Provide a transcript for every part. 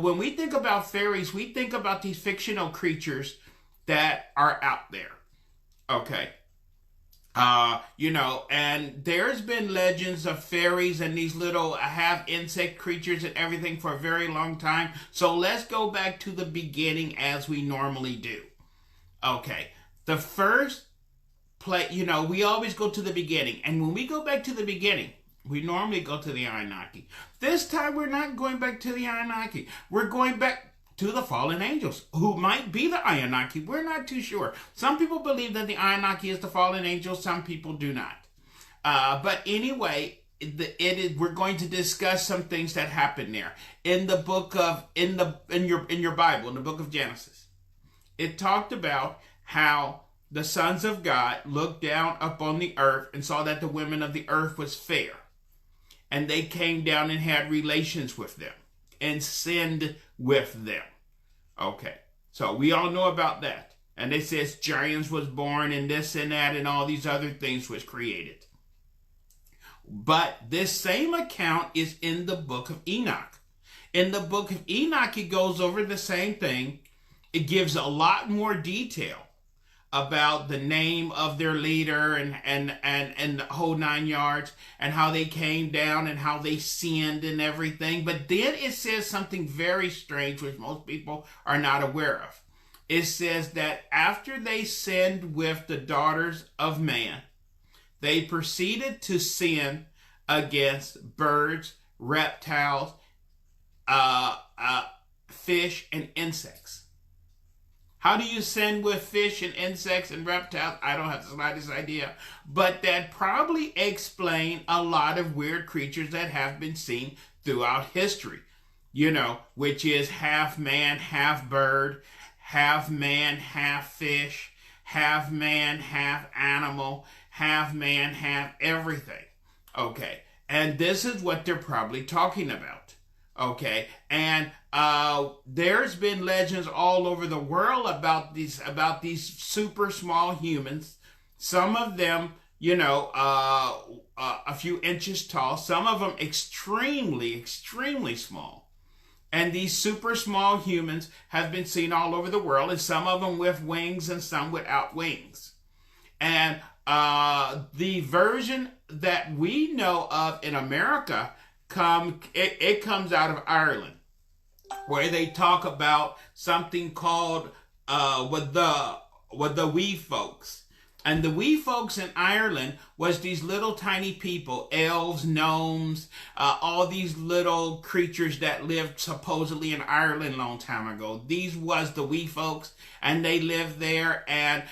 When we think about fairies, we think about these fictional creatures that are out there. Okay. And there's been legends of fairies and these little half insect creatures and everything for a very long time. So let's go back to the beginning as we normally do. Okay. The first play, we always go to the beginning. And when we go back to the beginning, we normally go to the Anunnaki. This time we're not going back to the Anunnaki. We're going back to the fallen angels, who might be the Anunnaki. We're not too sure. Some people believe that the Anunnaki is the fallen angels. Some people do not. But anyway, we're going to discuss some things that happened there in the book of in your Bible, in the book of Genesis. It talked about how the sons of God looked down upon the earth and saw that the women of the earth was fair, and they came down and had relations with them and sinned with them. Okay, so we all know about that. And it says giants was born and this and that and all these other things was created. But this same account is in the book of Enoch. In the book of Enoch, it goes over the same thing. It gives a lot more detail about the name of their leader and the whole 9 yards, and how they came down and how they sinned and everything. But then it says something very strange, which most people are not aware of. It says that after they sinned with the daughters of man, they proceeded to sin against birds, reptiles, fish, and insects. How do you sin with fish and insects and reptiles? I don't have the slightest idea. But that probably explains a lot of weird creatures that have been seen throughout history. Which is half man, half bird, half man, half fish, half man, half animal, half man, half everything. Okay. And this is what they're probably talking about. Okay. And there's been legends all over the world about these super small humans. Some of them, a few inches tall. Some of them extremely, extremely small. And these super small humans have been seen all over the world, and some of them with wings and some without wings. And the version that we know of in America comes out of Ireland, where they talk about something called with the wee folks. And the wee folks in Ireland was these little tiny people, elves, gnomes, all these little creatures that lived supposedly in Ireland a long time ago. These was the wee folks, and they lived there, and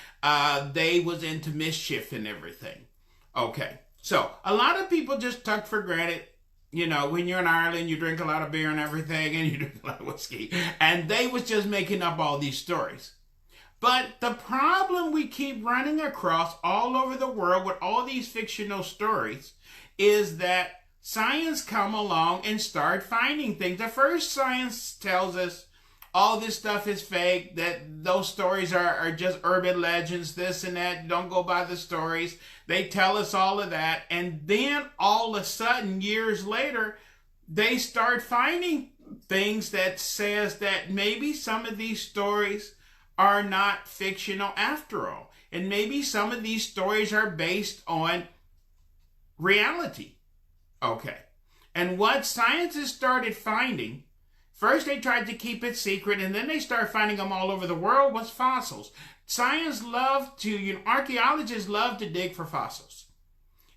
they was into mischief and everything. Okay, so a lot of people just took for granted, when you're in Ireland, you drink a lot of beer and everything, and you drink a lot of whiskey. And they was just making up all these stories. But the problem we keep running across all over the world with all these fictional stories is that science come along and start finding things. The first science tells us all this stuff is fake, that those stories are just urban legends, this and that. Don't go by the stories. They tell us all of that. And then all of a sudden, years later, they start finding things that says that maybe some of these stories are not fictional after all. And maybe some of these stories are based on reality. Okay. And what scientists started finding, first they tried to keep it secret, and then they started finding them all over the world, was fossils. Science archaeologists love to dig for fossils.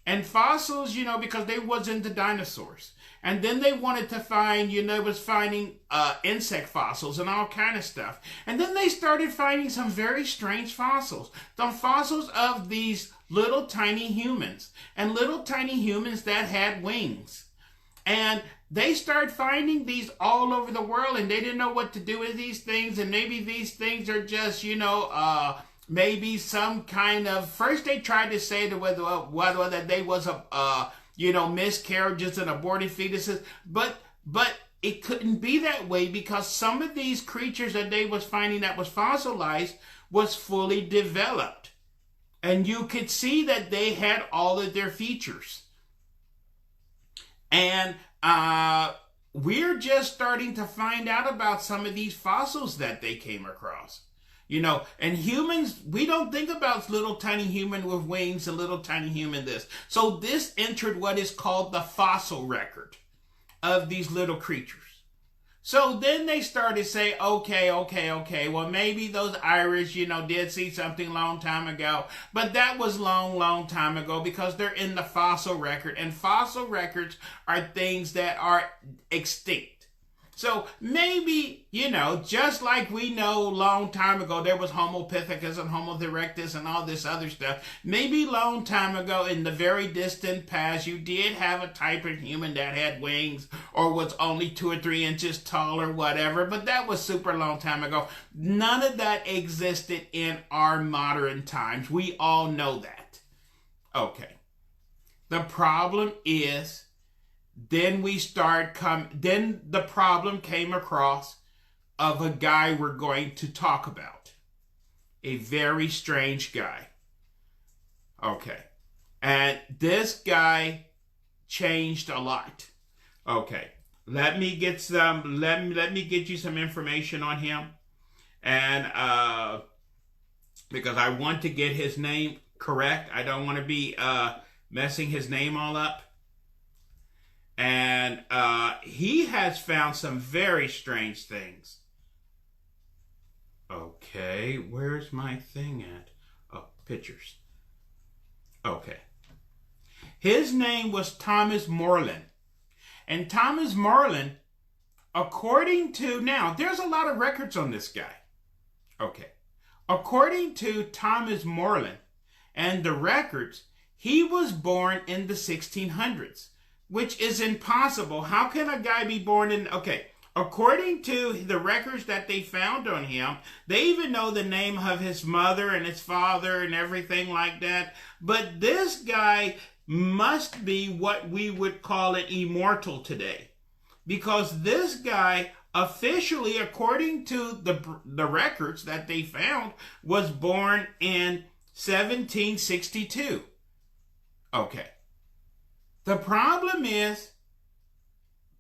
And fossils, because they was into dinosaurs. And then they wanted to find, was finding insect fossils and all kind of stuff. And then they started finding some very strange fossils. The fossils of these little tiny humans. And little tiny humans that had wings. And they started finding these all over the world, and they didn't know what to do with these things. And maybe these things are just, maybe some kind of... First they tried to say that they was miscarriages and aborted fetuses, but it couldn't be that way, because some of these creatures that they was finding that was fossilized was fully developed, and you could see that they had all of their features. And we're just starting to find out about some of these fossils that they came across. You know, and humans, we don't think about little tiny human with wings and little tiny human this. So this entered what is called the fossil record of these little creatures. So then they started to say, okay, well, maybe those Irish, you know, did see something long time ago, but that was long time ago because they're in the fossil record, and fossil records are things that are extinct. So maybe, you know, just like we know long time ago there was Homo pithecus and Homo erectus and all this other stuff, maybe long time ago in the very distant past you did have a type of human that had wings or was only 2 or 3 inches tall or whatever, but that was super long time ago. None of that existed in our modern times. We all know that. Okay. The problem is, then the problem came across of a guy we're going to talk about. A very strange guy. Okay. And this guy changed a lot. Okay. Let me get you some information on him. And because I want to get his name correct. I don't want to be messing his name all up. And he has found some very strange things. Okay, where's my thing at? Oh, pictures. Okay. His name was Thomas Moreland. And Thomas Moreland, according to, now, there's a lot of records on this guy. Okay. According to Thomas Moreland and the records, he was born in the 1600s. Which is impossible. How can a guy be born in... Okay, according to the records that they found on him, they even know the name of his mother and his father and everything like that. But this guy must be what we would call an immortal today. Because this guy, officially, according to the records that they found, was born in 1762. Okay. The problem is,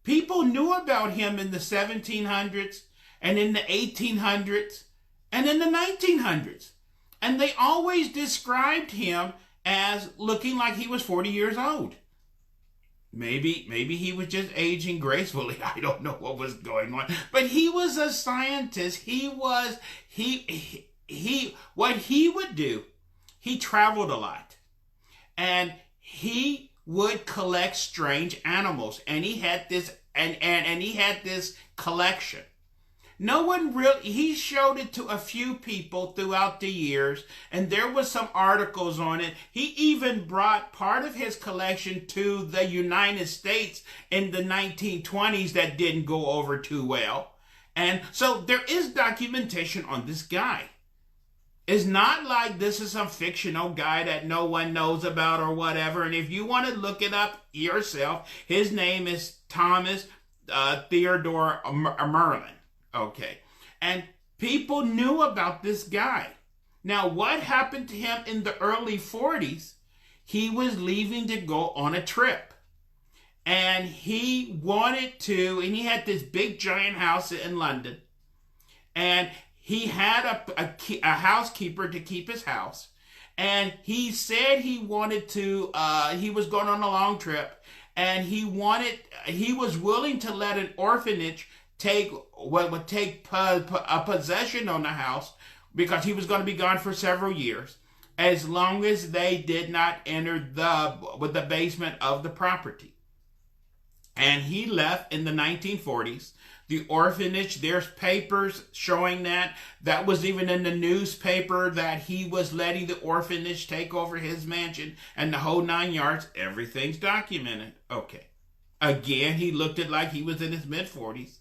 people knew about him in the 1700s and in the 1800s and in the 1900s. And they always described him as looking like he was 40 years old. Maybe he was just aging gracefully. I don't know what was going on. But he was a scientist. What he would do, he traveled a lot. And he would collect strange animals, and he had this and he had this collection. No one really, he showed it to a few people throughout the years, and there was some articles on it. He even brought part of his collection to the United States in the 1920s that didn't go over too well. And so there is documentation on this guy. It's not like this is some fictional guy that no one knows about or whatever. And if you want to look it up yourself, his name is Thomas Theodore Merlin. Okay. And people knew about this guy. Now, what happened to him in the early 40s? He was leaving to go on a trip. And he wanted to, and he had this big giant house in London. And he had a housekeeper to keep his house. And he said he wanted to, he was going on a long trip. And he was willing to let an orphanage take possession on the house because he was going to be gone for several years, as long as they did not enter the basement of the property. And he left in the 1940s. The orphanage, there's papers showing that. That was even in the newspaper that he was letting the orphanage take over his mansion and the whole 9 yards. Everything's documented. Okay. Again, he looked it like he was in his mid-40s.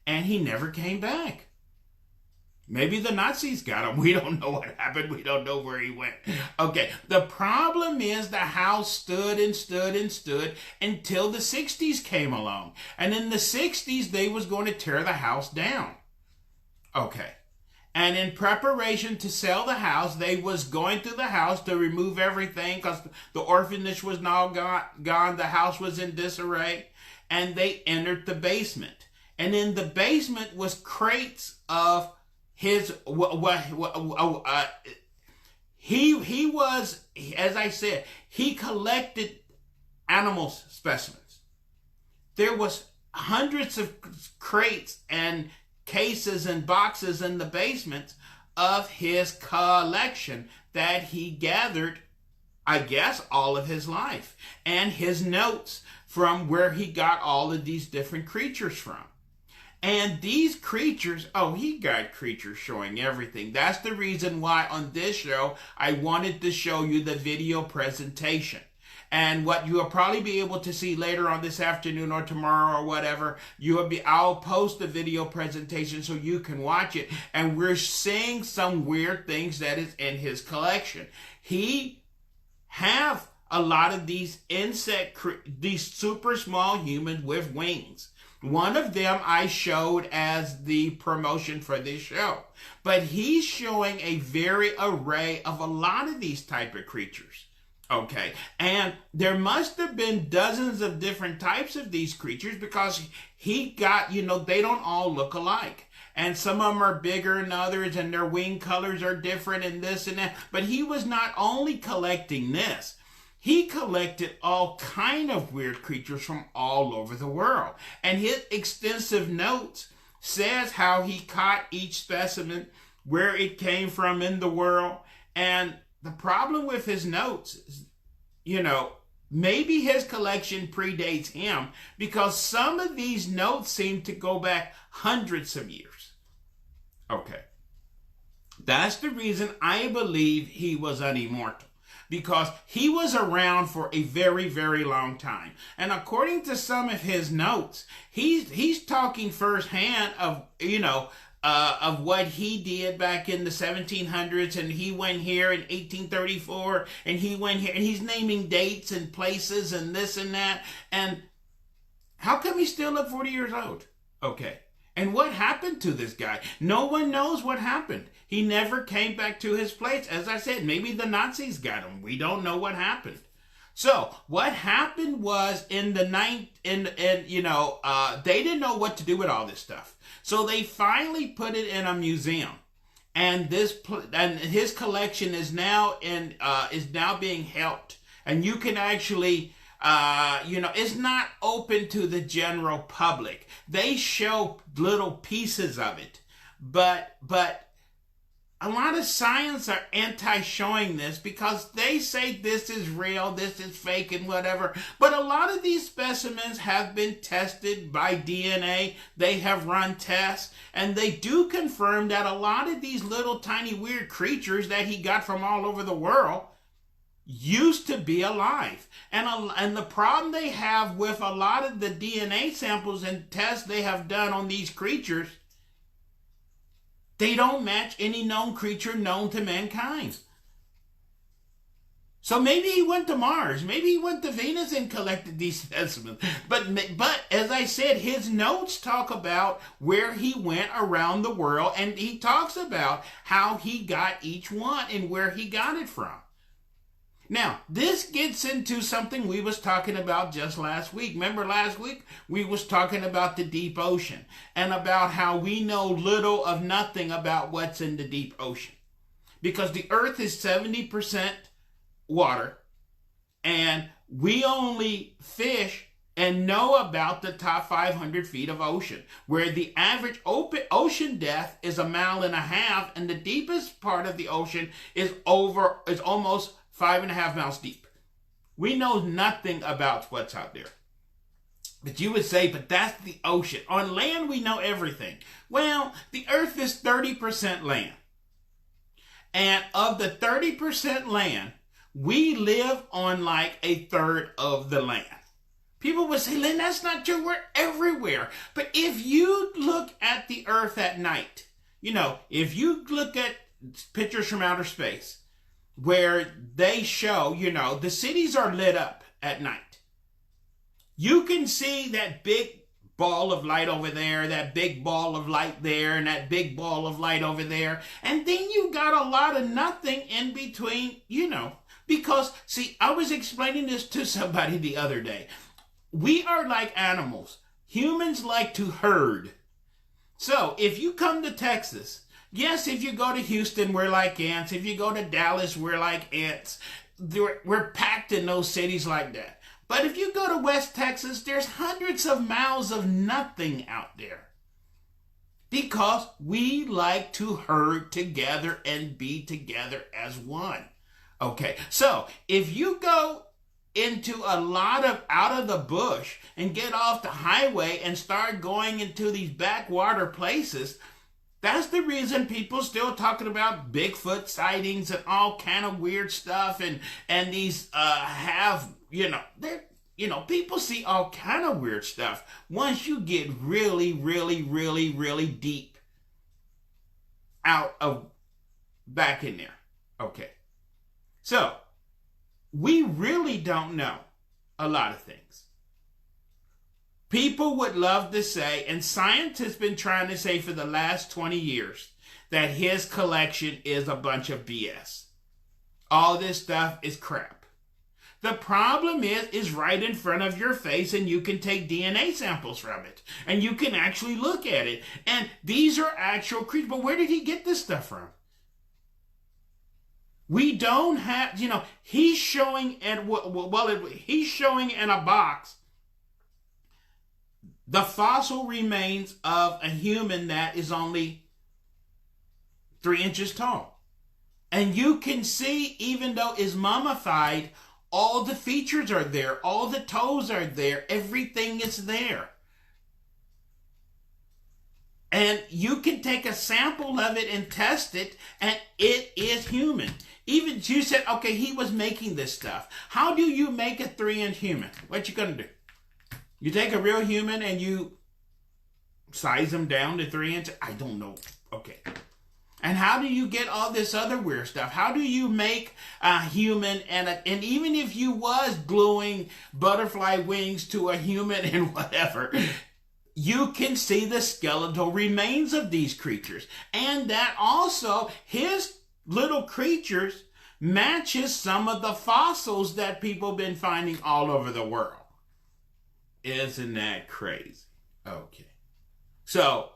And he never came back. Maybe the Nazis got him. We don't know what happened. We don't know where he went. Okay, the problem is the house stood and stood and stood until the 60s came along. And in the 60s, they was going to tear the house down. Okay. And in preparation to sell the house, they was going through the house to remove everything because the orphanage was now gone. The house was in disarray. and they entered the basement. And in the basement was crates of his, he was, as I said, he collected animal specimens. There was hundreds of crates and cases and boxes in the basement of his collection that he gathered, I guess, all of his life, and his notes from where he got all of these different creatures from. And these creatures, oh, he got creatures showing everything. That's the reason why on this show, I wanted to show you the video presentation. And what you'll probably be able to see later on this afternoon or tomorrow or whatever, I'll post the video presentation so you can watch it. And we're seeing some weird things that is in his collection. He have a lot of these these super small humans with wings. One of them I showed as the promotion for this show. But he's showing a very array of a lot of these type of creatures. Okay, and there must have been dozens of different types of these creatures because he got, they don't all look alike. And some of them are bigger than others and their wing colors are different and this and that. But he was not only collecting this. He collected all kind of weird creatures from all over the world. And his extensive notes says how he caught each specimen, where it came from in the world. And the problem with his notes is, maybe his collection predates him because some of these notes seem to go back hundreds of years. Okay. That's the reason I believe he was an immortal. Because he was around for a very, very long time. And according to some of his notes, he's talking firsthand of, of what he did back in the 1700s, and he went here in 1834, and he went here, and he's naming dates and places and this and that. And how come he's still at 40 years old? Okay. And what happened to this guy? No one knows what happened. He never came back to his place. As I said, maybe the Nazis got him. We don't know what happened. So what happened was they didn't know what to do with all this stuff. So they finally put it in a museum, and his collection is now being held, and you can actually. It's not open to the general public. They show little pieces of it, but a lot of science are anti-showing this because they say this is real, this is fake, and whatever. But a lot of these specimens have been tested by DNA. They have run tests, and they do confirm that a lot of these little tiny weird creatures that he got from all over the world used to be alive. And the problem they have with a lot of the DNA samples and tests they have done on these creatures, they don't match any known creature known to mankind. So maybe he went to Mars, maybe he went to Venus and collected these specimens. But as I said, his notes talk about where he went around the world, and he talks about how he got each one and where he got it from. Now, this gets into something we was talking about just last week. Remember last week? We was talking about the deep ocean and about how we know little of nothing about what's in the deep ocean. Because the earth is 70% water, and we only fish and know about the top 500 feet of ocean, where the average ocean depth is 1.5 miles, and the deepest part of the ocean is almost 5.5 miles deep. We know nothing about what's out there. But you would say, but that's the ocean. On land, we know everything. Well, the earth is 30% land. And of the 30% land, we live on like a third of the land. People would say, Lynn, that's not true. We're everywhere. But if you look at the earth at night, if you look at pictures from outer space, where they show, the cities are lit up at night. You can see that big ball of light over there, that big ball of light there, and that big ball of light over there. And then you got a lot of nothing in between, because, see, I was explaining this to somebody the other day. we are like animals. Humans like to herd. So if you come to Texas, yes, if you go to Houston, we're like ants. If you go to Dallas, we're like ants. We're packed in those cities like that. But if you go to West Texas, there's hundreds of miles of nothing out there. Because we like to herd together and be together as one. Okay, so if you go into a lot of out of the bush and get off the highway and start going into these backwater places, that's the reason people still talking about Bigfoot sightings and all kind of weird stuff, and these people see all kind of weird stuff once you get really, really, really, really deep out of back in there. Okay. So, we really don't know a lot of things. People would love to say, and science has been trying to say for the last 20 years, that his collection is a bunch of BS. All this stuff is crap. The problem is right in front of your face, and you can take DNA samples from it. And you can actually look at it. And these are actual creatures. But where did he get this stuff from? We don't have, he's showing he's showing in a box the fossil remains of a human that is only 3 inches tall. And you can see, even though it's mummified, all the features are there, all the toes are there, everything is there. And you can take a sample of it and test it, and it is human. Even you said, okay, he was making this stuff. How do you make a 3-inch human? What you gonna do? You take a real human and you size them down to 3 inches? I don't know. Okay. And how do you get all this other weird stuff? How do you make a human and even if you was gluing butterfly wings to a human and whatever, you can see the skeletal remains of these creatures. And that also, his little creatures matches some of the fossils that people have been finding all over the world. Isn't that crazy? Okay. So,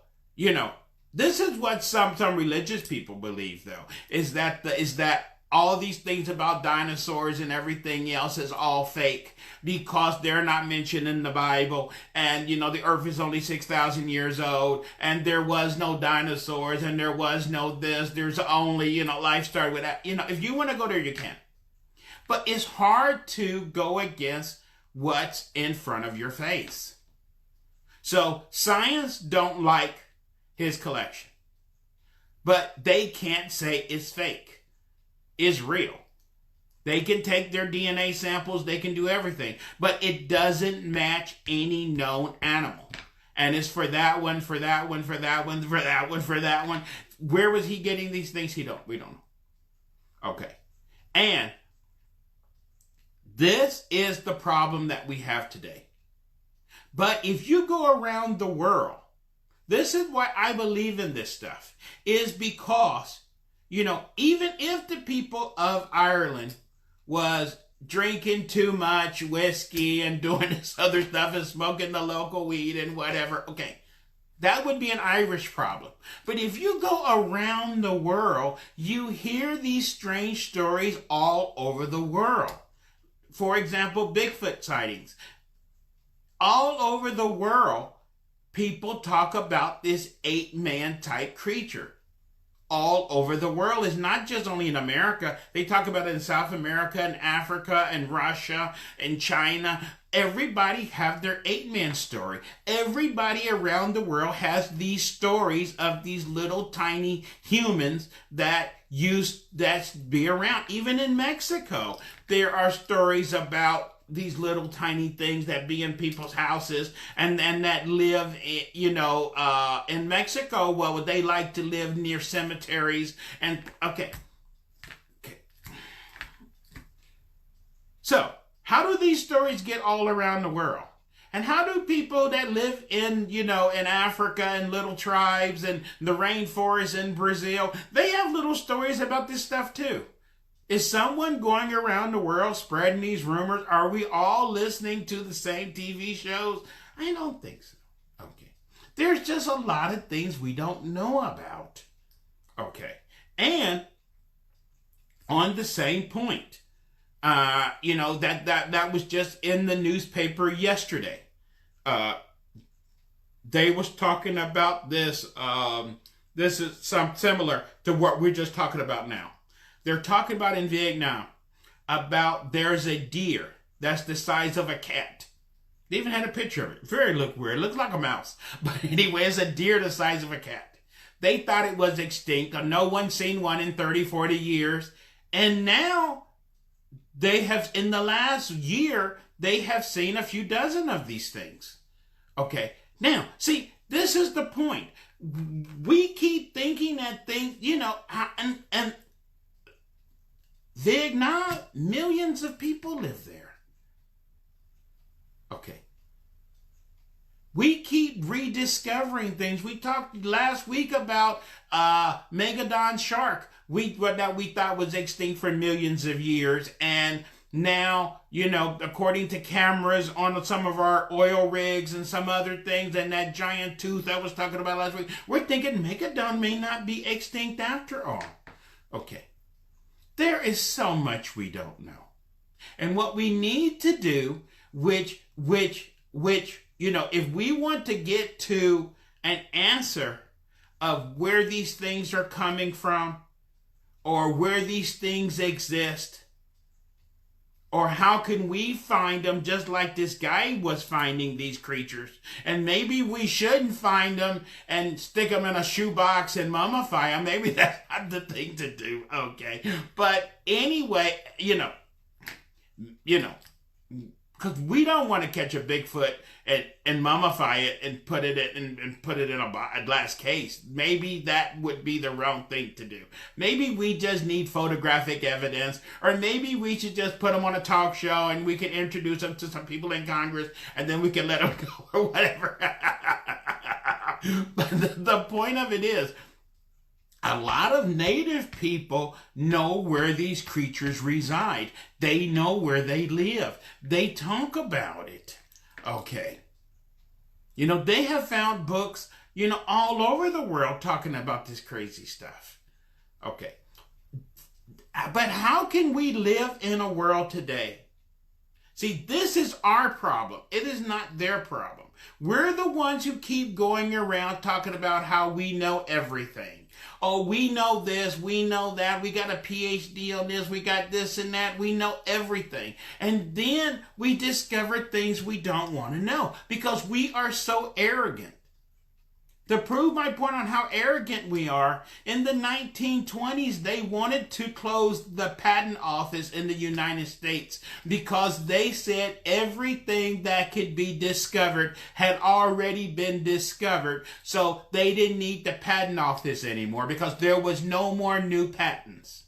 this is what some religious people believe, though, is that all these things about dinosaurs and everything else is all fake because they're not mentioned in the Bible. And, the earth is only 6,000 years old and there was no dinosaurs and there was no this. There's only, life started with that. If you want to go there, you can. But it's hard to go against what's in front of your face. So science don't like his collection. But they can't say it's fake. It's real. They can take their DNA samples, they can do everything, but it doesn't match any known animal. And it's for that one, for that one, for that one, for that one, for that one. Where was he getting these things? We don't know. Okay. And this is the problem that we have today. But if you go around the world, this is why I believe in this stuff, is because even if the people of Ireland was drinking too much whiskey and doing this other stuff and smoking the local weed and whatever, okay, that would be an Irish problem. But if you go around the world, you hear these strange stories all over the world. For example, Bigfoot sightings. All over the world, people talk about this 8-man type creature. All over the world. It's not just only in America. They talk about it in South America and Africa and Russia and China. Everybody have their 8-man story. Everybody around the world has these stories of these little tiny humans that be around. Even in Mexico, there are stories about these little tiny things that be in people's houses and that live, in Mexico. Well, they like to live near cemeteries and okay. So, how do these stories get all around the world? And how do people that live in Africa and little tribes and the rainforest in Brazil, they have little stories about this stuff too? Is someone going around the world spreading these rumors? Are we all listening to the same TV shows? I don't think so. Okay. There's just a lot of things we don't know about. Okay. And on the same point, that was just in the newspaper yesterday. They was talking about this. This is some similar to what we're just talking about now. They're talking about in Vietnam about there's a deer that's the size of a cat. They even had a picture of it. Very look weird. It looks like a mouse. But anyway, it's a deer the size of a cat. They thought it was extinct. No one's seen one in 30, 40 years. And now they have, in the last year, they have seen a few dozen of these things. Okay. Now, see, this is the point. We keep thinking that things, and Vietnam, millions of people live there. Okay. We keep rediscovering things. We talked last week about Megalodon shark. That we thought was extinct for millions of years, and now, according to cameras on some of our oil rigs and some other things, and that giant tooth I was talking about last week, we're thinking Megalodon may not be extinct after all. Okay. There is so much we don't know. And what we need to do, which, if we want to get to an answer of where these things are coming from, or where these things exist, or how can we find them just like this guy was finding these creatures? And maybe we shouldn't find them and stick them in a shoebox and mummify them. Maybe that's not the thing to do. Okay. But anyway, because we don't want to catch a Bigfoot and mummify it and put it in a glass case. Maybe that would be the wrong thing to do. Maybe we just need photographic evidence, or maybe we should just put them on a talk show and we can introduce them to some people in Congress and then we can let them go or whatever. But the point of it is, a lot of native people know where these creatures reside. They know where they live. They talk about it. Okay. They have found books, all over the world talking about this crazy stuff. Okay. But how can we live in a world today? See, this is our problem. It is not their problem. We're the ones who keep going around talking about how we know everything. Oh, we know this, we know that, we got a PhD on this, we got this and that, we know everything. And then we discover things we don't want to know because we are so arrogant. To prove my point on how arrogant we are, in the 1920s, they wanted to close the patent office in the United States because they said everything that could be discovered had already been discovered. So they didn't need the patent office anymore because there was no more new patents.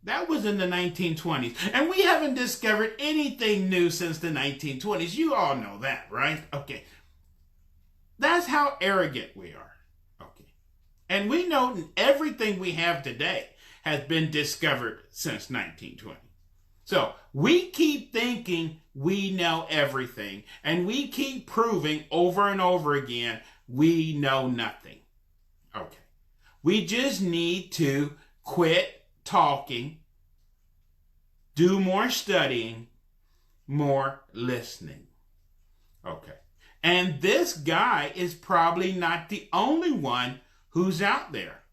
That was in the 1920s. And we haven't discovered anything new since the 1920s. You all know that, right? Okay. That's how arrogant we are. Okay. And we know everything we have today has been discovered since 1920. So we keep thinking we know everything, and we keep proving over and over again we know nothing. Okay. We just need to quit talking, do more studying, more listening. Okay. And this guy is probably not the only one who's out there.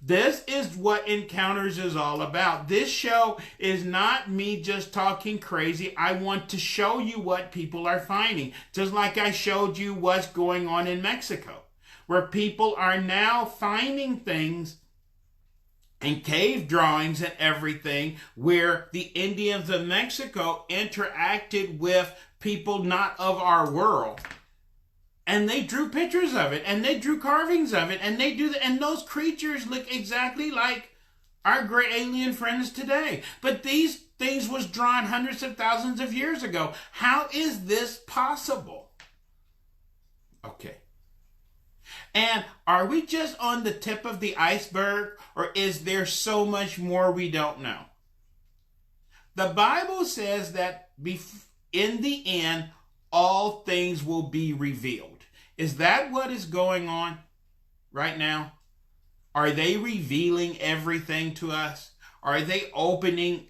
This is what Encounters is all about. This show is not me just talking crazy. I want to show you what people are finding. Just like I showed you what's going on in Mexico, where people are now finding things and cave drawings and everything where the Indians of Mexico interacted with people not of our world. And they drew pictures of it, and they drew carvings of it, and and those creatures look exactly like our great alien friends today. But these things was drawn hundreds of thousands of years ago. How is this possible? Okay. And are we just on the tip of the iceberg, or is there so much more we don't know? The Bible says that in the end, all things will be revealed. Is that what is going on right now? Are they revealing everything to us? Are they opening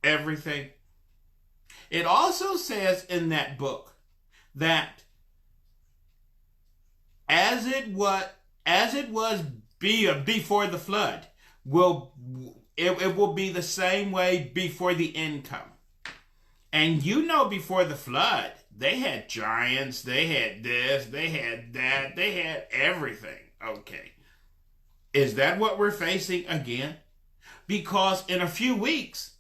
everything? It also says in that book that as it was before the flood, it will be the same way before the end come. And before the flood, they had giants, they had this, they had that, they had everything. Okay. Is that what we're facing again? Because in a few weeks,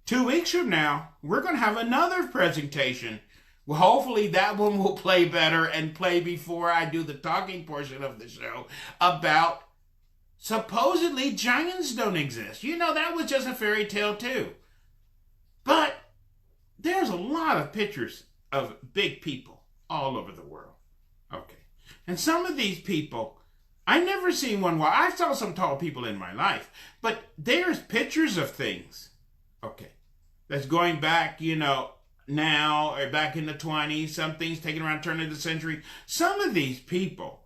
2 weeks from now, we're going to have another presentation. Well, hopefully that one will play better and play before I do the talking portion of the show about supposedly giants don't exist. That was just a fairy tale too. But there's a lot of pictures of big people all over the world. Okay. And some of these people, I've never seen one. Well, I saw some tall people in my life, but there's pictures of things. Okay. That's going back, now or back in the 20s, some things taken around turn of the century. Some of these people,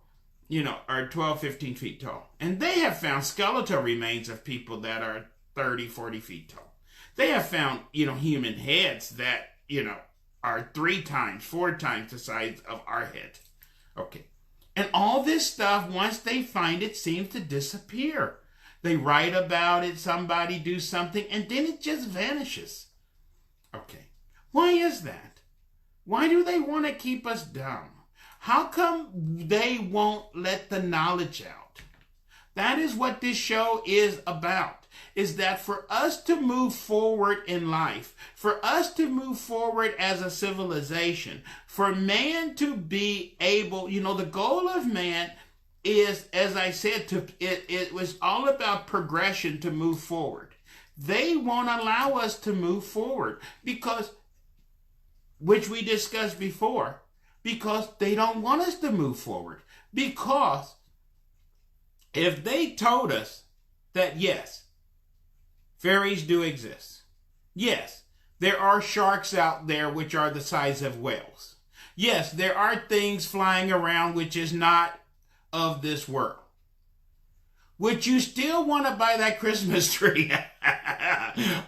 are 12, 15 feet tall. And they have found skeletal remains of people that are 30, 40 feet tall. They have found, human heads that, are 3 times, 4 times the size of our head. Okay. And all this stuff, once they find it, seems to disappear. They write about it, somebody do something, and then it just vanishes. Okay. Why is that? Why do they want to keep us dumb? How come they won't let the knowledge out? That is what this show is about, is that for us to move forward in life, for us to move forward as a civilization, for man to be able, the goal of man is, as I said, it was all about progression to move forward. They won't allow us to move forward because, which we discussed before, because they don't want us to move forward. Because if they told us that, yes, fairies do exist. Yes, there are sharks out there which are the size of whales. Yes, there are things flying around which is not of this world. Would you still want to buy that Christmas tree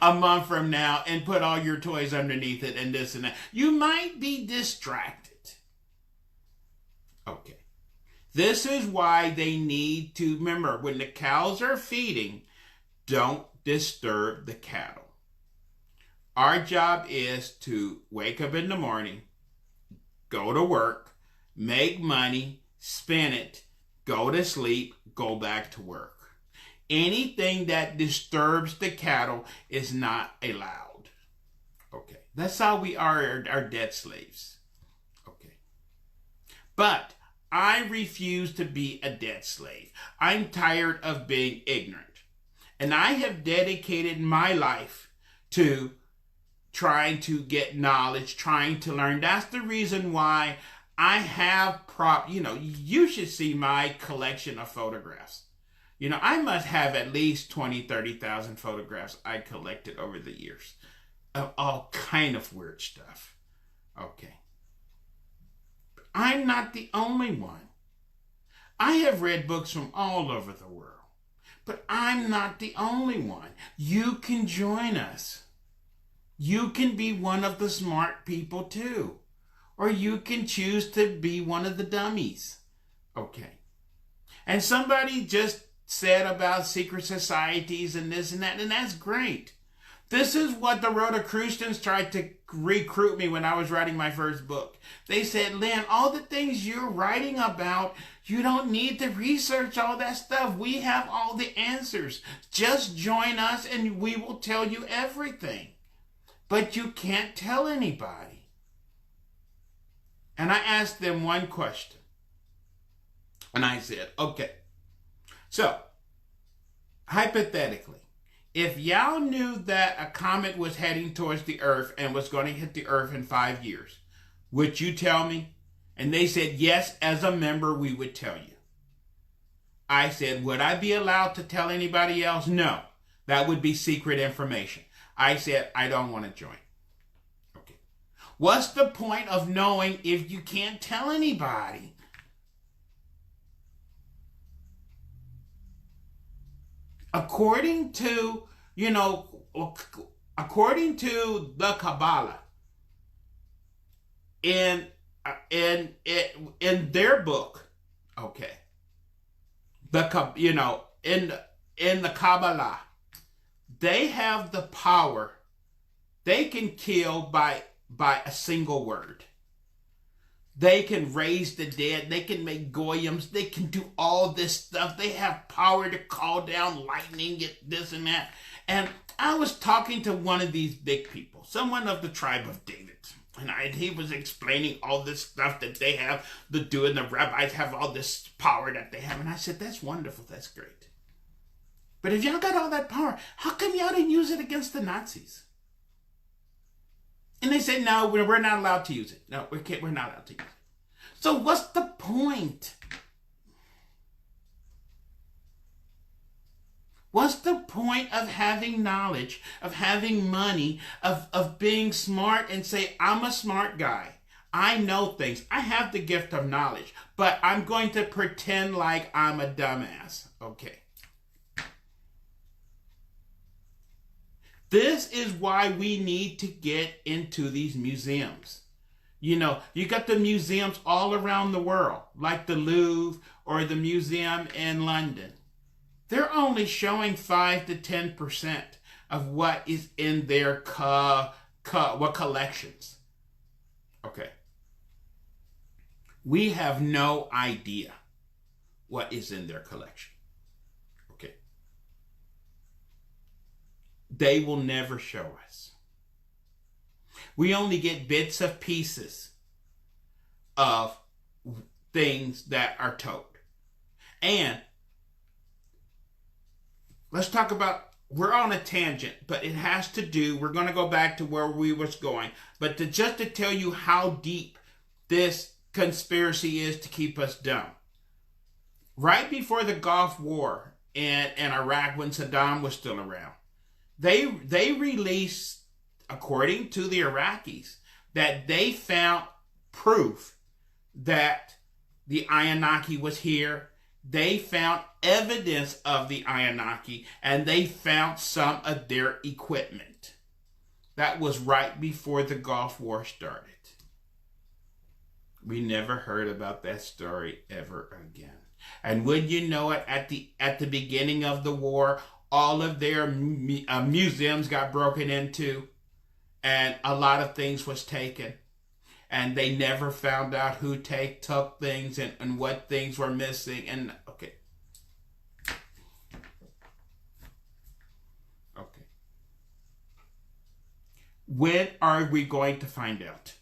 a month from now and put all your toys underneath it and this and that? You might be distracted. Okay. This is why they need to remember, when the cows are feeding, don't disturb the cattle. Our job is to wake up in the morning, go to work, make money, spend it, go to sleep, go back to work. Anything that disturbs the cattle is not allowed. Okay. That's how we are dead slaves. Okay. But I refuse to be a dead slave. I'm tired of being ignorant. And I have dedicated my life to trying to get knowledge, trying to learn. That's the reason why I have you should see my collection of photographs. I must have at least 20, 30,000 photographs I collected over the years of all kind of weird stuff. Okay. I'm not the only one. I have read books from all over the world, but I'm not the only one. You can join us. You can be one of the smart people too. Or you can choose to be one of the dummies. Okay. And somebody just said about secret societies and this and that, and that's great. This is what the Rosicrucians tried to recruit me when I was writing my first book. They said, Lynn, all the things you're writing about, you don't need to research all that stuff. We have all the answers. Just join us and we will tell you everything. But you can't tell anybody. And I asked them one question. And I said, okay, so hypothetically, if y'all knew that a comet was heading towards the Earth and was going to hit the Earth in 5 years, would you tell me? And they said, yes, as a member, we would tell you. I said, would I be allowed to tell anybody else? No, that would be secret information. I said, I don't want to join. Okay. What's the point of knowing if you can't tell anybody? According to, according to the Kabbalah, in their book, okay, in the Kabbalah, they have the power. They can kill by a single word. They can raise the dead. They can make goyams. They can do all this stuff. They have power to call down lightning, get this and that. And I was talking to one of these big people, someone of the tribe of David. And he was explaining all this stuff that they have to do, and the rabbis have all this power that they have. And I said, that's wonderful. That's great. But if y'all got all that power, how come y'all didn't use it against the Nazis? And they said, no, we're not allowed to use it. No, we're not allowed to use it. So what's the point? What's the point of having knowledge, of having money, of being smart and say, I'm a smart guy. I know things. I have the gift of knowledge, but I'm going to pretend like I'm a dumbass. Okay. This is why we need to get into these museums. You got the museums all around the world, like the Louvre or the museum in London. They're only showing 5 to 10% of what is in their collections. Okay. We have no idea what is in their collection. Okay. They will never show us. We only get bits of pieces of things that are told. And let's talk about, we're on a tangent, but it has to do, we're going to go back to where we was going, but just to tell you how deep this conspiracy is to keep us dumb. Right before the Gulf War in Iraq, when Saddam was still around, they released, according to the Iraqis, that they found proof that the Anunnaki was here. They found evidence of the Anunnaki, and they found some of their equipment. That was right before the Gulf War started. We never heard about that story ever again. And would you know it, at the beginning of the war, all of their museums got broken into, and a lot of things was taken. And they never found out who took things and what things were missing. And okay. When are we going to find out?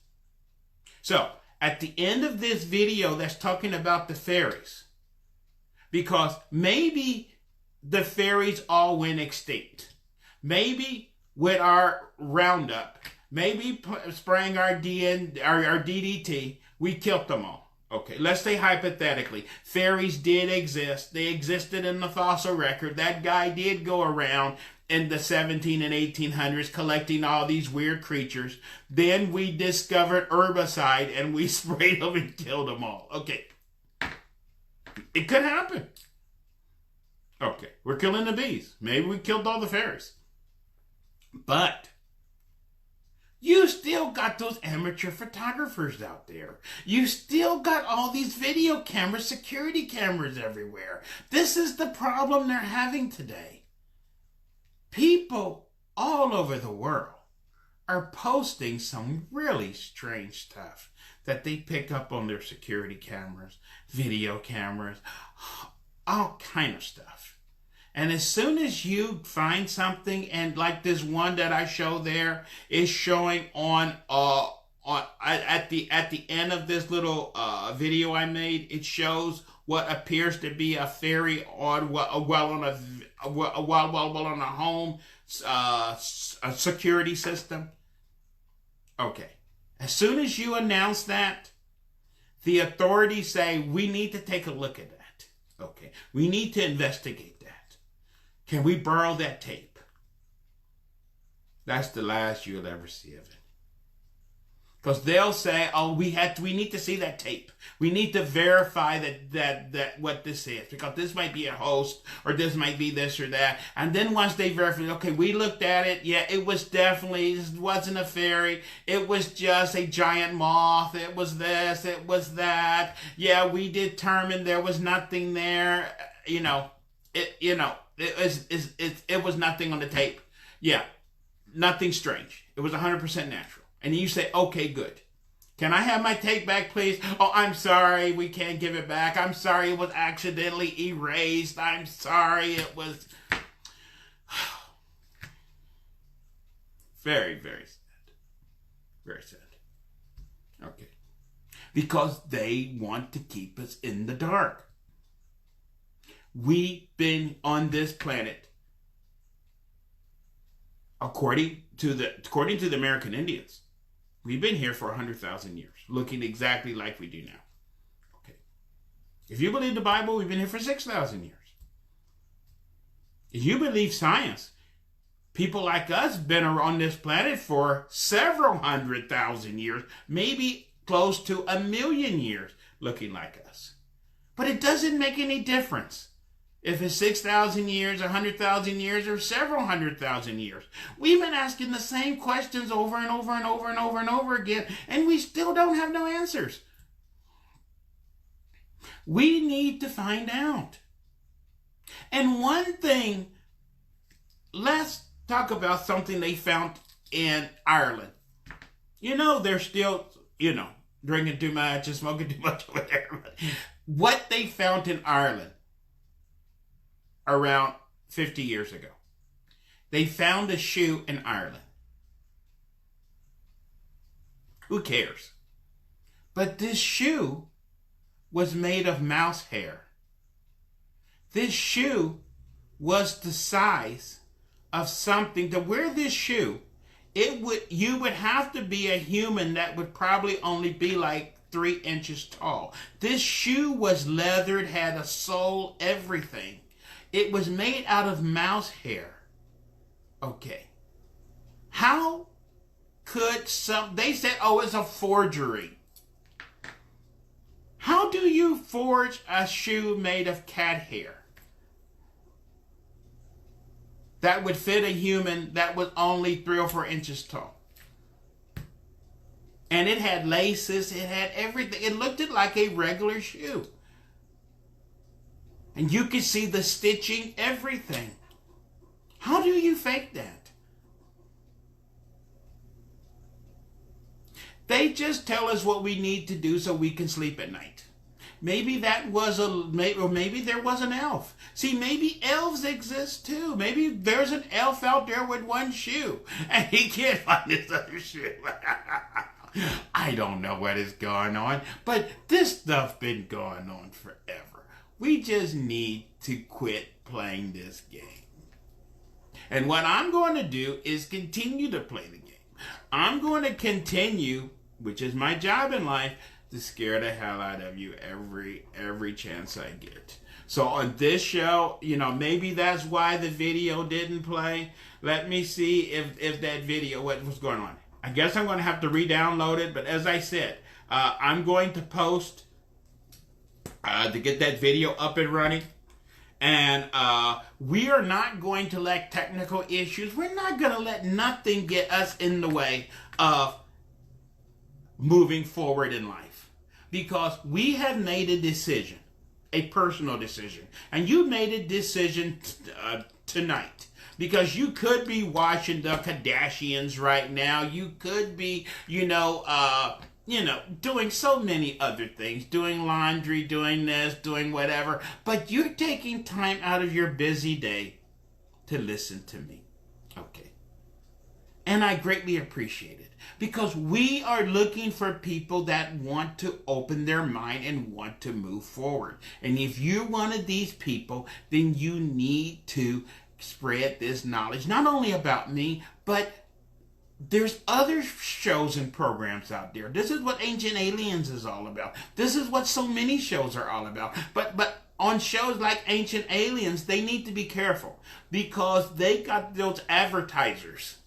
So, at the end of this video that's talking about the fairies, because maybe the fairies all went extinct. Maybe with our Roundup, maybe spraying our DDT, we killed them all. Okay, let's say hypothetically, fairies did exist. They existed in the fossil record. That guy did go around in the 17 and 1800s collecting all these weird creatures. Then we discovered herbicide and we sprayed them and killed them all. Okay, it could happen. Okay, we're killing the bees. Maybe we killed all the fairies. But you still got those amateur photographers out there. You still got all these video cameras, security cameras everywhere. This is the problem they're having today. People all over the world are posting some really strange stuff that they pick up on their security cameras, video cameras, all kind of stuff. And as soon as you find something, and like this one that I show there is showing on at the end of this little video I made, it shows what appears to be a fairy on a home a security system. Okay, as soon as you announce that, the authorities say we need to take a look at that. Okay, we need to investigate that. Can we borrow that tape? That's the last you'll ever see of it. Because they'll say, oh, we need to see that tape. We need to verify that what this is. Because this might be a host, or this might be this or that. And then once they verify, okay, we looked at it. Yeah, it wasn't a fairy. It was just a giant moth. It was this, it was that. Yeah, we determined there was nothing there. It was nothing on the tape. Yeah, nothing strange. It was 100% natural. And you say, okay, good. Can I have my tape back, please? Oh, I'm sorry, we can't give it back. I'm sorry, it was accidentally erased. I'm sorry, it was... Very, very sad. Very sad. Okay. Because they want to keep us in the dark. We've been on this planet, according to the American Indians, we've been here for 100,000 years, looking exactly like we do now. Okay. If you believe the Bible, we've been here for 6,000 years. If you believe science, people like us have been on this planet for several 100,000 years, maybe close to 1,000,000 years, looking like us. But it doesn't make any difference if it's 6,000 years, 100,000 years, or several 100,000 years. We've been asking the same questions over and over and over and over and over again, and we still don't have no answers. We need to find out. And one thing, let's talk about something they found in Ireland. They're still, drinking too much and smoking too much over there. What they found in Ireland around 50 years ago. They found a shoe in Ireland. Who cares? But this shoe was made of mouse hair. This shoe was the size of something. To wear this shoe, you would have to be a human that would probably only be like 3 inches tall. This shoe was leathered, had a sole, everything. It was made out of mouse hair. Okay. How could they said, oh, it's a forgery. How do you forge a shoe made of cat hair that would fit a human that was only 3 or 4 inches tall? And it had laces, it had everything. It looked like a regular shoe. And you could see the stitching, everything. How do you fake that? They just tell us what we need to do so we can sleep at night. Maybe there was an elf. See, maybe elves exist too. Maybe there's an elf out there with one shoe and he can't find his other shoe. I don't know what is going on, but this stuff been going on forever. We just need to quit playing this game. And what I'm going to do is continue to play the game. I'm going to continue, which is my job in life, to scare the hell out of you every chance I get. So on this show, maybe that's why the video didn't play. Let me see if that video, what was going on. I guess I'm going to have to re-download it. But as I said, I'm going to post to get that video up and running. And we are not going to let technical issues, we're not going to let nothing get us in the way of moving forward in life. Because we have made a decision, a personal decision. And you made a decision tonight. Because you could be watching the Kardashians right now. You could be, doing so many other things, doing laundry, doing this, doing whatever, but you're taking time out of your busy day to listen to me. Okay. And I greatly appreciate it because we are looking for people that want to open their mind and want to move forward. And if you're one of these people, then you need to spread this knowledge, not only about me, but there's other shows and programs out there. This is what Ancient Aliens is all about. This is what so many shows are all about. But on shows like Ancient Aliens, they need to be careful because they got those advertisers.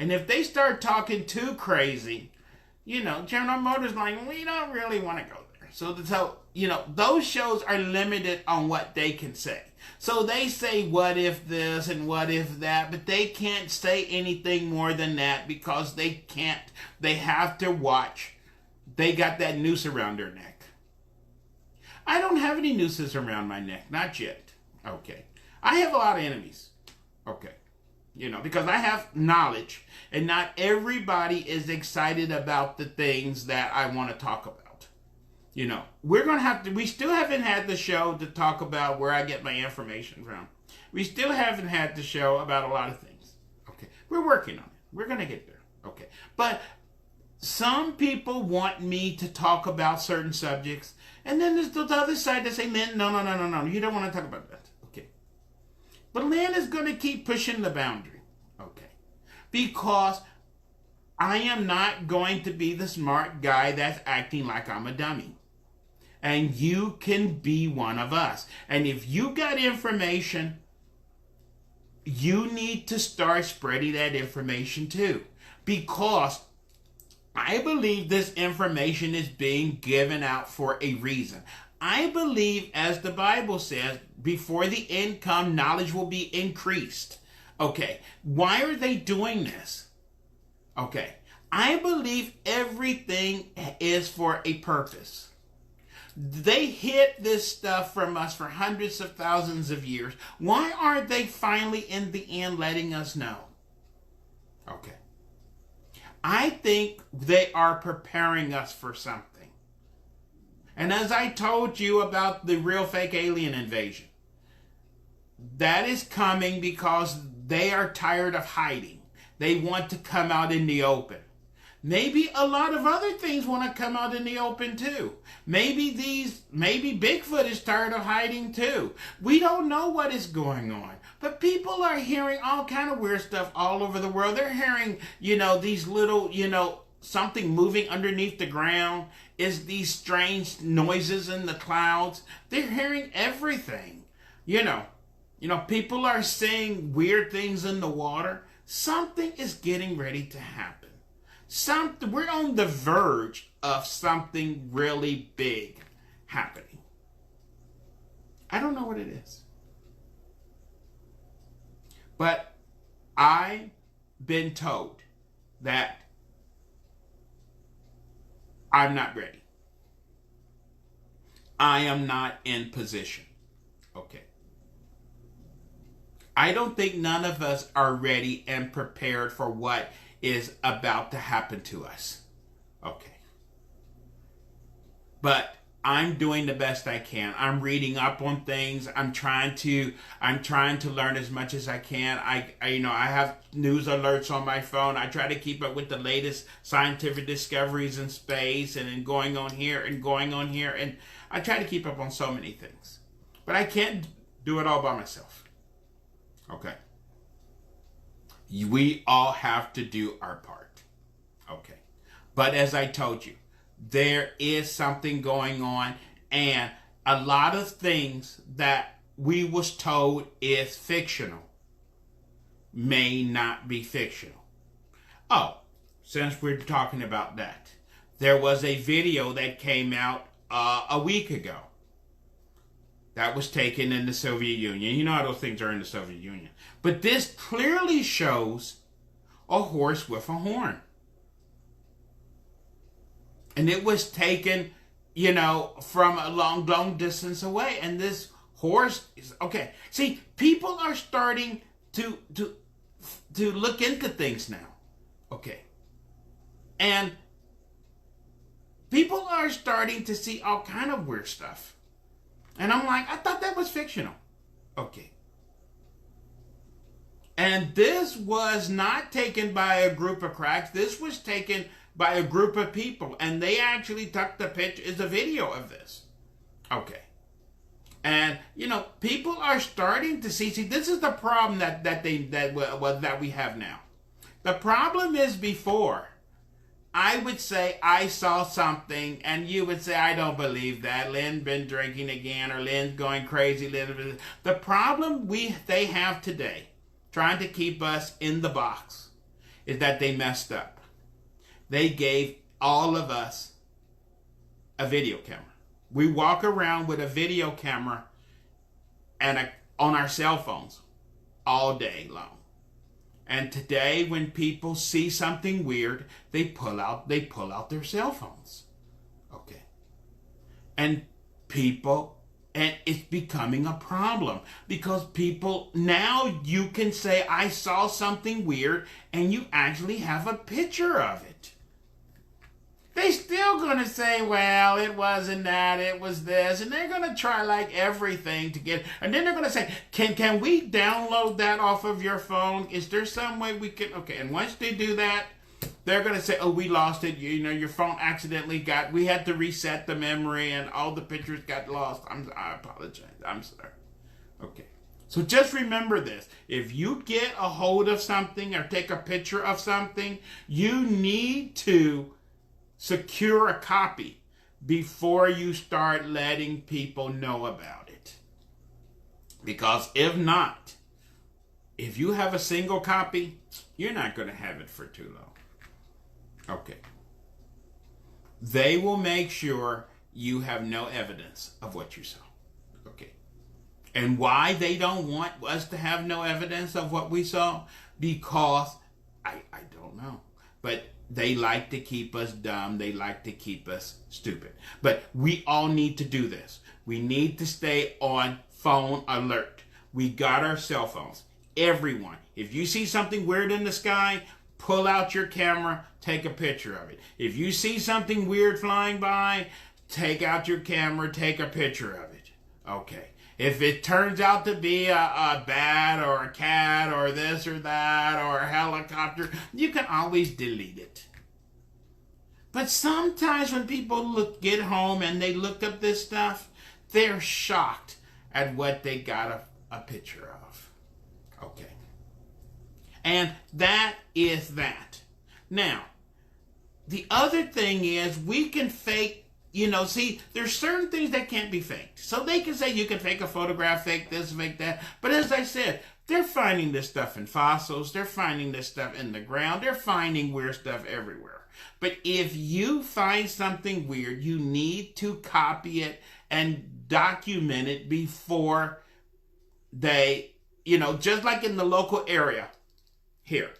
And if they start talking too crazy, General Motors like, we don't really want to go there. So those shows are limited on what they can say. So they say what if this and what if that, but they can't say anything more than that because they have to watch. They got that noose around their neck. I don't have any nooses around my neck, not yet. Okay. I have a lot of enemies. Okay. Because I have knowledge, and not everybody is excited about the things that I want to talk about. We still haven't had the show to talk about where I get my information from. We still haven't had the show about a lot of things. Okay. We're working on it. We're going to get there. Okay. But some people want me to talk about certain subjects, and then there's the other side that say, Lynn, no, you don't want to talk about that. Okay. But Lynn is going to keep pushing the boundary. Okay. Because I am not going to be the smart guy that's acting like I'm a dummy. And you can be one of us. And if you got information, you need to start spreading that information too. Because I believe this information is being given out for a reason. I believe, as the Bible says, before the end come, knowledge will be increased. Okay, why are they doing this? Okay, I believe everything is for a purpose. They hid this stuff from us for hundreds of thousands of years. Why aren't they finally in the end letting us know? Okay. I think they are preparing us for something. And as I told you about the real fake alien invasion, that is coming because they are tired of hiding. They want to come out in the open. Maybe a lot of other things want to come out in the open too. Maybe Bigfoot is tired of hiding too. We don't know what is going on. But people are hearing all kind of weird stuff all over the world. They're hearing, these little, something moving underneath the ground. Is these strange noises in the clouds. They're hearing everything. People are saying weird things in the water. Something is getting ready to happen. We're on the verge of something really big happening. I don't know what it is. But I've been told that I'm not ready. I am not in position. Okay. I don't think none of us are ready and prepared for what is about to happen to us. Okay. But I'm doing the best I can. I'm reading up on things. I'm trying to learn as much as I can. I have news alerts on my phone. I try to keep up with the latest scientific discoveries in space and going on here and going on here. And I try to keep up on so many things. But I can't do it all by myself. Okay. We all have to do our part. Okay. But as I told you, there is something going on, and a lot of things that we was told is fictional may not be fictional. Oh, since we're talking about that, there was a video that came out a week ago that was taken in the Soviet Union. You know how those things are in the Soviet Union. But this clearly shows a horse with a horn. And it was taken, from a long, long distance away. And this horse is, okay. See, people are starting to look into things now. Okay. And people are starting to see all kind of weird stuff. And I'm like, I thought that was fictional. Okay. And this was not taken by a group of cracks. This was taken by a group of people. And they actually took the picture, is a video of this. Okay. And, people are starting to see this is the problem that we have now. The problem is before, I would say I saw something, and you would say, I don't believe that. Lynn been drinking again, or Lynn's going crazy. The problem they have today, trying to keep us in the box, is that they messed up. They gave all of us a video camera. We walk around with a video camera and on our cell phones all day long. And today, when people see something weird, they pull out their cell phones. Okay. And it's becoming a problem because people, now you can say, I saw something weird, and you actually have a picture of it. They still gonna say, well, it wasn't that, it was this, and they're gonna try like everything to get, and then they're gonna say, can we download that off of your phone? Is there some way we can? Okay, and once they do that, they're gonna say, oh, we lost it. Your phone accidentally we had to reset the memory, and all the pictures got lost. I apologize. I'm sorry. Okay. So just remember this. If you get a hold of something or take a picture of something, you need to secure a copy before you start letting people know about it. Because if not, if you have a single copy, you're not going to have it for too long. Okay. They will make sure you have no evidence of what you saw. Okay. And why they don't want us to have no evidence of what we saw? Because I don't know. But they like to keep us dumb. They like to keep us stupid. But we all need to do this. We need to stay on phone alert. We got our cell phones. Everyone. If you see something weird in the sky, pull out your camera, take a picture of it. If you see something weird flying by, take out your camera, take a picture of it. Okay. If it turns out to be a bat or a cat or this or that or a helicopter, you can always delete it. But sometimes when people get home and they look up this stuff, they're shocked at what they got a picture of. Okay. And that is that. Now, the other thing is we can fake. See, there's certain things that can't be faked. So they can say you can fake a photograph, fake this, fake that. But as I said, they're finding this stuff in fossils. They're finding this stuff in the ground. They're finding weird stuff everywhere. But if you find something weird, you need to copy it and document it before they, just like in the local area here,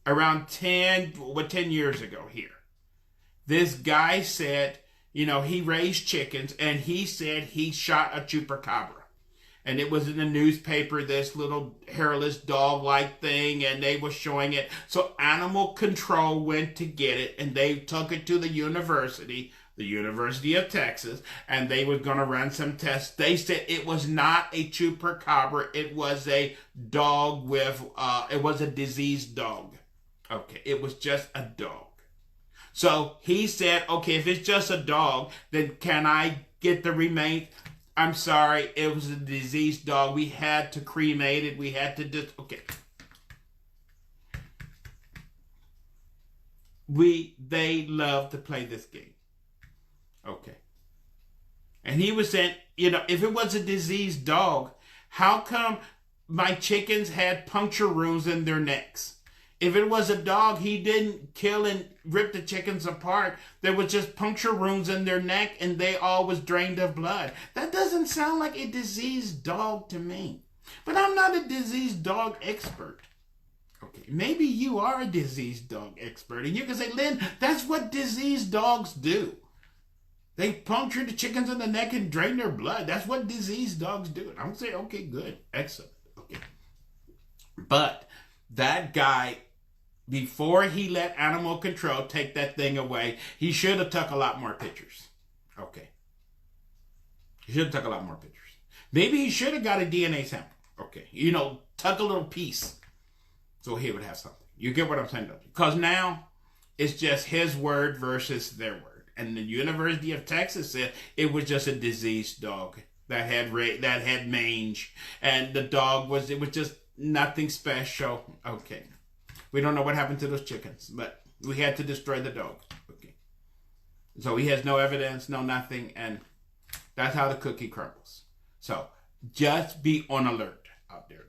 around 10 years ago here. This guy said, he raised chickens, and he said he shot a chupacabra. And it was in the newspaper, this little hairless dog-like thing, and they were showing it. So animal control went to get it, and they took it to the University of Texas, and they were going to run some tests. They said it was not a chupacabra. It was a dog it was a diseased dog. Okay, it was just a dog. So he said, okay, if it's just a dog, then can I get the remains? I'm sorry, it was a diseased dog. We had to cremate it. We had to okay. They love to play this game. Okay. And he was saying, if it was a diseased dog, how come my chickens had puncture wounds in their necks? If it was a dog, he didn't kill and rip the chickens apart. There was just puncture wounds in their neck, and they all was drained of blood. That doesn't sound like a diseased dog to me. But I'm not a diseased dog expert. Okay, maybe you are a diseased dog expert, and you can say, Lynn, that's what diseased dogs do. They puncture the chickens in the neck and drain their blood. That's what diseased dogs do. And I'm saying, okay, good, excellent. Okay, but that guy, before he let animal control take that thing away, he should have took a lot more pictures. Okay. He should have took a lot more pictures. Maybe he should have got a DNA sample. Okay. Tuck a little piece so he would have something. You get what I'm saying? Because now it's just his word versus their word. And the University of Texas said it was just a diseased dog that had mange. And the dog was just nothing special. Okay. We don't know what happened to those chickens, but we had to destroy the dog. Okay. So he has no evidence, no nothing, and that's how the cookie crumbles. So just be on alert out there.